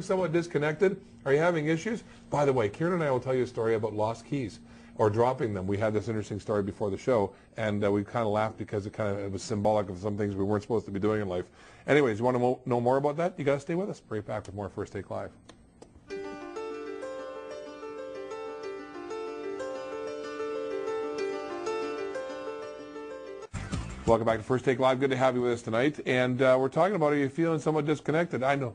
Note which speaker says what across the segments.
Speaker 1: Somewhat disconnected? Are you having issues? By the way, Kiernan and I will tell you a story about lost keys or dropping them. We had this interesting story before the show, and we kind of laughed because it was symbolic of some things we weren't supposed to be doing in life. Anyways, you want to know more about that? You got to stay with us. Right back with more First Take Live. Welcome back to First Take Live. Good to have you with us tonight. And we're talking about, are you feeling somewhat disconnected? I know.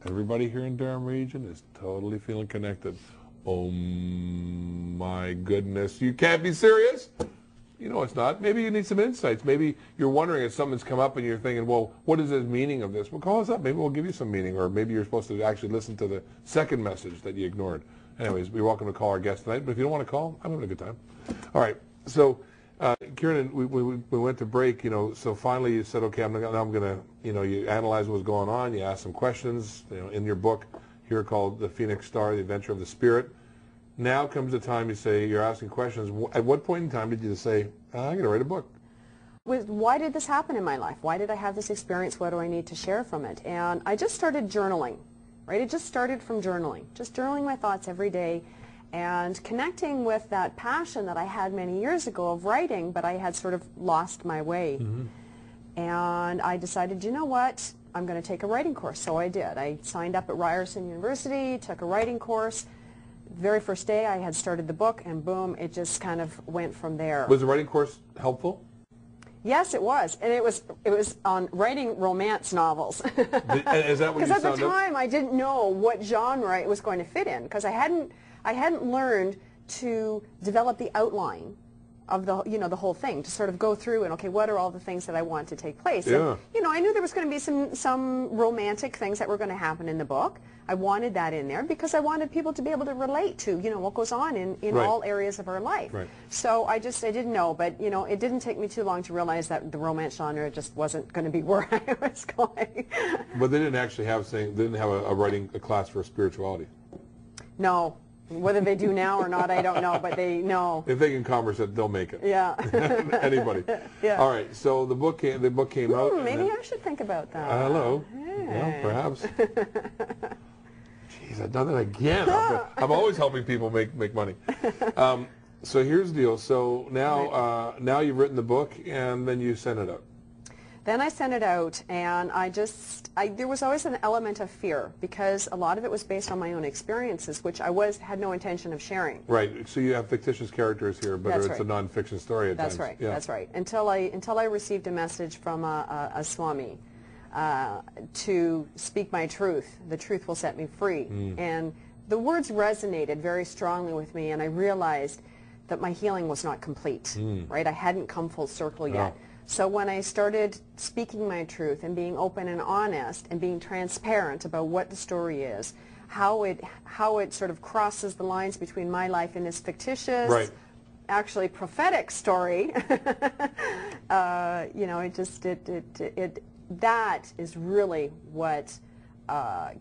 Speaker 1: Everybody here in Durham region is totally feeling connected. Oh my goodness. You can't be serious? You know it's not. Maybe you need some insights. Maybe you're wondering if something's come up and you're thinking, well, what is the meaning of this? Well, call us up. Maybe we'll give you some meaning. Or maybe you're supposed to actually listen to the second message that you ignored. Anyways, you're welcome to call our guest tonight. But if you don't want to call, I'm having a good time. All right. So, Kiernan, we went to break, so finally you said, okay, I'm going to, you analyze what was going on, you asked some questions, in your book here called The Phoenix Star, The Adventure of the Spirit. Now comes the time you say you're asking questions. At what point in time did you say, I'm going to write a book?
Speaker 2: Why did this happen in my life? Why did I have this experience? What do I need to share from it? And I just started journaling, right? It just started from journaling, just journaling my thoughts every day, and connecting with that passion that I had many years ago of writing, but I had sort of lost my way. Mm-hmm. And I decided, you know what, I'm going to take a writing course. So I did. I signed up at Ryerson University, took a writing course. The very first day I had started the book, and boom, it just kind of went from there.
Speaker 1: Was the writing course helpful?
Speaker 2: Yes, it was, and it was on writing romance novels.
Speaker 1: Is that what you signed up?
Speaker 2: Because at the time I didn't know what genre it was going to fit in, because I hadn't learned to develop the outline of the whole thing, to sort of go through and, okay, what are all the things that I want to take place?
Speaker 1: Yeah.
Speaker 2: And, I knew there was going to be some romantic things that were going to happen in the book. I wanted that in there because I wanted people to be able to relate to, what goes on in
Speaker 1: right.
Speaker 2: all areas of our life.
Speaker 1: Right.
Speaker 2: So I didn't know, but, it didn't take me too long to realize that the romance genre just wasn't going to be where I was going.
Speaker 1: But they didn't actually have a writing class for spirituality.
Speaker 2: No. Whether they do now or not, I don't know, but they know.
Speaker 1: If they can converse it, they'll make it.
Speaker 2: Yeah.
Speaker 1: Anybody.
Speaker 2: Yeah.
Speaker 1: All right. So the book came out.
Speaker 2: Maybe I should think about that.
Speaker 1: Hello.
Speaker 2: Hey.
Speaker 1: Well, perhaps. Jeez, I've done it again. I'm always helping people make money. So here's the deal. So now, now you've written the book, and then you sent it out.
Speaker 2: Then I sent it out, and there was always an element of fear, because a lot of it was based on my own experiences, which I had no intention of sharing.
Speaker 1: Right. So you have fictitious characters here, but it's a nonfiction story at times.
Speaker 2: That's right.
Speaker 1: Yeah.
Speaker 2: That's right. Until I received a message from a Swami to speak my truth. The truth will set me free. And the words resonated very strongly with me, and I realized that my healing was not complete. Right. I hadn't come full circle yet. So when I started speaking my truth and being open and honest and being transparent about what the story is, how it sort of crosses the lines between my life and this fictitious,
Speaker 1: right.
Speaker 2: actually prophetic story, that is really what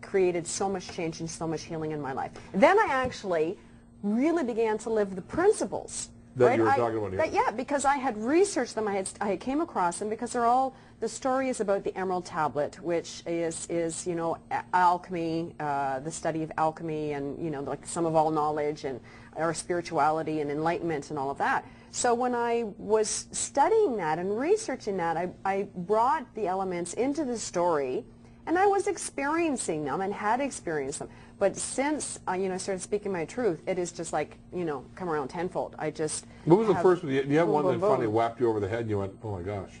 Speaker 2: created so much change and so much healing in my life. Then I actually really began to live the principles
Speaker 1: that you were talking about here.
Speaker 2: Yeah, because I had researched them, I came across them, because the story is about the Emerald Tablet, which is alchemy, the study of alchemy, and like sum of all knowledge, and our spirituality and enlightenment and all of that. So when I was studying that and researching that, I brought the elements into the story, and I was experiencing them and had experienced them. But since I started speaking my truth, it is just like, come around tenfold. I just
Speaker 1: What was the first one? Do you have
Speaker 2: boom,
Speaker 1: one
Speaker 2: boom,
Speaker 1: that finally
Speaker 2: boom.
Speaker 1: whapped you over the head and you went, oh my gosh?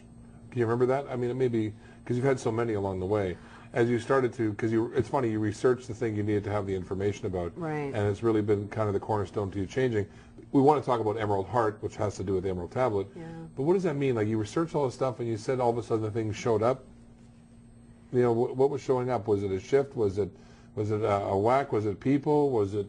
Speaker 1: Can you remember that? I mean, it may be, because you've had so many along the way. As you started to, because it's funny, you researched the thing you needed to have the information about.
Speaker 2: Right.
Speaker 1: And it's really been kind of the cornerstone to you changing. We want to talk about Emerald Heart, which has to do with the Emerald Tablet.
Speaker 2: Yeah.
Speaker 1: But what does that mean? Like, you researched all this stuff and you said all of a sudden the thing showed up? What was showing up? Was it a shift? Was it a whack? Was it people? Was it,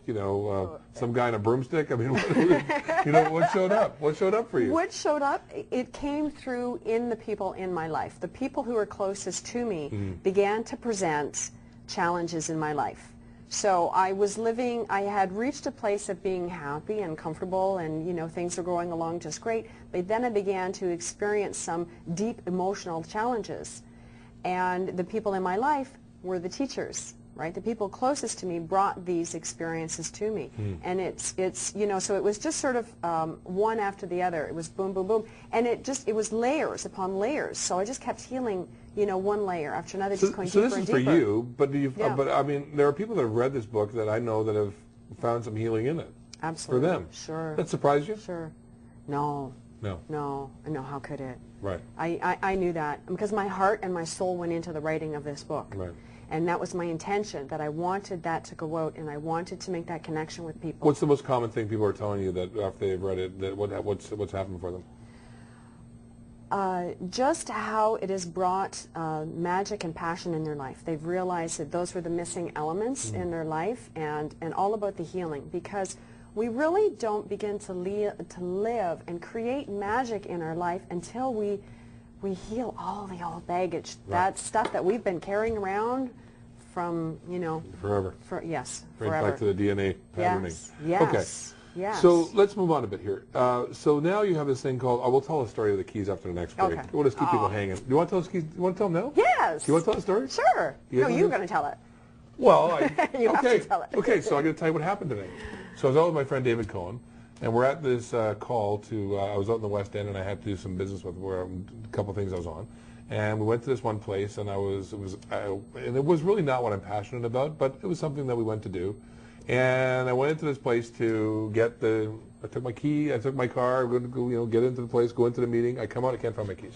Speaker 1: some guy in a broomstick? I mean, what showed up? What showed up for you?
Speaker 2: What showed up? It came through in the people in my life. The people who were closest to me began to present challenges in my life. So I had reached a place of being happy and comfortable, and, things were going along just great. But then I began to experience some deep emotional challenges. And the people in my life were the teachers. right? The people closest to me brought these experiences to me. And it's you know, so it was just sort of one after the other. It was boom, boom, boom. And it was layers upon layers. So I just kept healing, you know, one layer after another, just going deeper and deeper.
Speaker 1: So this is for you, but but I mean, there are people that have read this book that I know that have found some healing in it.
Speaker 2: Absolutely.
Speaker 1: For them.
Speaker 2: Sure.
Speaker 1: That surprised you?
Speaker 2: Sure. No.
Speaker 1: No.
Speaker 2: No. No, how could it?
Speaker 1: Right.
Speaker 2: I knew that because my heart and my soul went into the writing of this book.
Speaker 1: Right.
Speaker 2: And that was my intention, that I wanted that to go out and I wanted to make that connection with people.
Speaker 1: What's the most common thing people are telling you that after they've read it, that what's happened for them?
Speaker 2: Just how it has brought magic and passion in their life. They've realized that those were the missing elements in their life, and all about the healing, because we really don't begin to live and create magic in our life until we heal all the old baggage, that stuff that we've been carrying around from, you know,
Speaker 1: forever.
Speaker 2: Yes,
Speaker 1: Right
Speaker 2: forever.
Speaker 1: back to the DNA patterning.
Speaker 2: Yes.
Speaker 1: Okay.
Speaker 2: Yes.
Speaker 1: So let's move on a bit here. So now you have this thing called, we'll tell a story of the keys after the next break.
Speaker 2: Okay.
Speaker 1: We'll just keep people hanging. Do you want to tell us keys? Do you want to tell them now?
Speaker 2: Yes.
Speaker 1: Do you want to tell the story?
Speaker 2: Sure. No, you're going to tell it.
Speaker 1: Well,
Speaker 2: You have to tell it.
Speaker 1: Okay, so I'm going to tell you what happened today. So I was out with my friend David Cohen, and we're at this call to, I was out in the West End, and I had to do some business with a couple of things I was on. And we went to this one place, and and it was really not what I'm passionate about, but it was something that we went to do. And I went into this place to get I took my key, I took my car, I'm going to go, you know, get into the place, go into the meeting. I come out, I can't find my keys.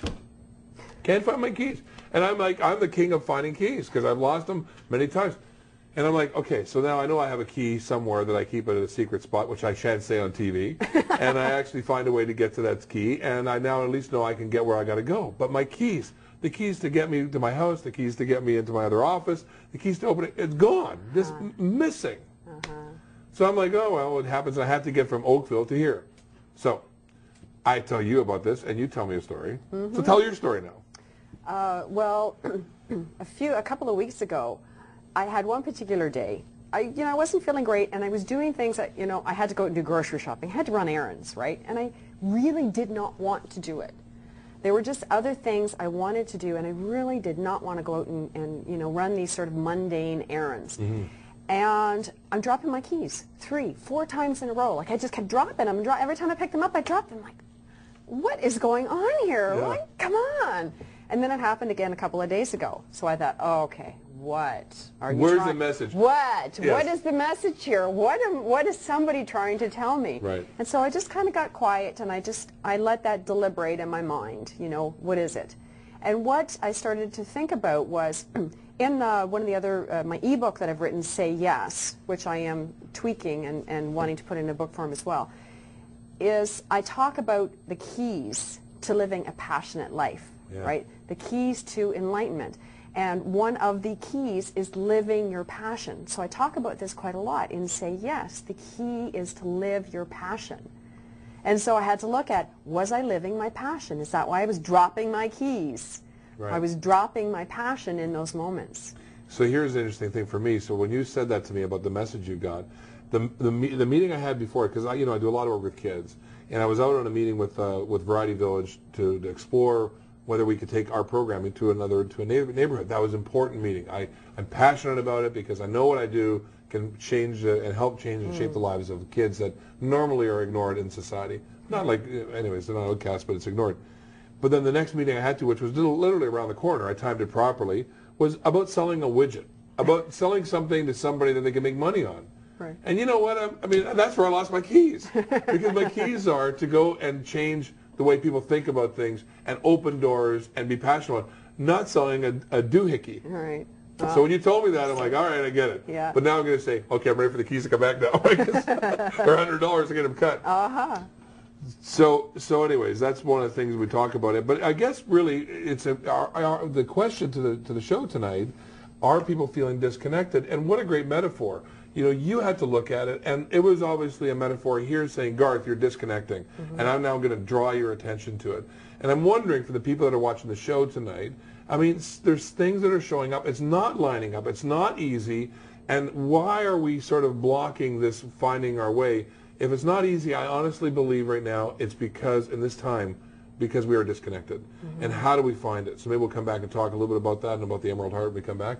Speaker 1: Can't find my keys. And I'm like, I'm the king of finding keys because I've lost them many times. And I'm like, okay, so now I know I have a key somewhere that I keep at a secret spot, which I shan't say on TV. And I actually find a way to get to that key. And I now at least know I can get where I got to go. But my keys, the keys to get me to my house, the keys to get me into my other office, the keys to open it, it's gone. Just missing. So I'm like, oh, well, it happens. I had to get from Oakville to here. So I tell you about this, and you tell me a story. So tell your story now.
Speaker 2: Well, a couple of weeks ago, I had one particular day. I wasn't feeling great, and I was doing things that, I had to go and do grocery shopping. I had to run errands, right? And I really did not want to do it. There were just other things I wanted to do, and I really did not want to go out and run these sort of mundane errands. And I'm dropping my keys 3, 4 times in a row. Like, I just kept dropping them. Every time I picked them up, I dropped them. Like, what is going on here?
Speaker 1: Yeah.
Speaker 2: Like, come on. And then it happened again a couple of days ago. So I thought, oh, okay, what are you
Speaker 1: Where's the message?
Speaker 2: What?
Speaker 1: Yes.
Speaker 2: What is the message here? What is somebody trying to tell me?
Speaker 1: Right.
Speaker 2: And so I just kind of got quiet, and I let that deliberate in my mind. What is it? And what I started to think about was, in one of the other, my ebook that I've written, Say Yes, which I am tweaking and wanting to put in a book form as well, is I talk about the keys to living a passionate life, right? The keys to enlightenment. And one of the keys is living your passion. So I talk about this quite a lot in Say Yes. The key is to live your passion. And so I had to look at, was I living my passion? Is that why I was dropping my keys?
Speaker 1: Right.
Speaker 2: I was dropping my passion in those moments.
Speaker 1: So here's the interesting thing for me. So when you said that to me about the message you got, the meeting I had before, because I do a lot of work with kids, and I was out on a meeting with Variety Village to explore whether we could take our programming to a neighborhood. That was an important meeting. I'm passionate about it because I know what I do can change and help change and shape the lives of kids that normally are ignored in society. Not like, anyways, they're not outcasts, but it's ignored. But then the next meeting I had to, which was literally around the corner, I timed it properly, was about selling a widget, about selling something to somebody that they can make money on.
Speaker 2: Right.
Speaker 1: And you know what? I mean, that's where I lost my keys. Because my keys are to go and change the way people think about things and open doors and be passionate about it, not selling a doohickey.
Speaker 2: Right.
Speaker 1: So when you told me that, I'm like, all right, I get it.
Speaker 2: Yeah.
Speaker 1: But now I'm going to say, okay, I'm ready for the keys to come back now. They're $100 to get them cut. So anyways, that's one of the things we talk about it. But I guess really, it's the question to the show tonight: are people feeling disconnected? And what a great metaphor! You had to look at it, and it was obviously a metaphor here saying, Garth, you're disconnecting, and I'm now going to draw your attention to it. And I'm wondering, for the people that are watching the show tonight, I mean, there's things that are showing up. It's not lining up. It's not easy. And why are we sort of blocking this finding our way? If it's not easy, I honestly believe right now it's because, in this time, because we are disconnected. And how do we find it? So maybe we'll come back and talk a little bit about that and about the Emerald Heart when we come back.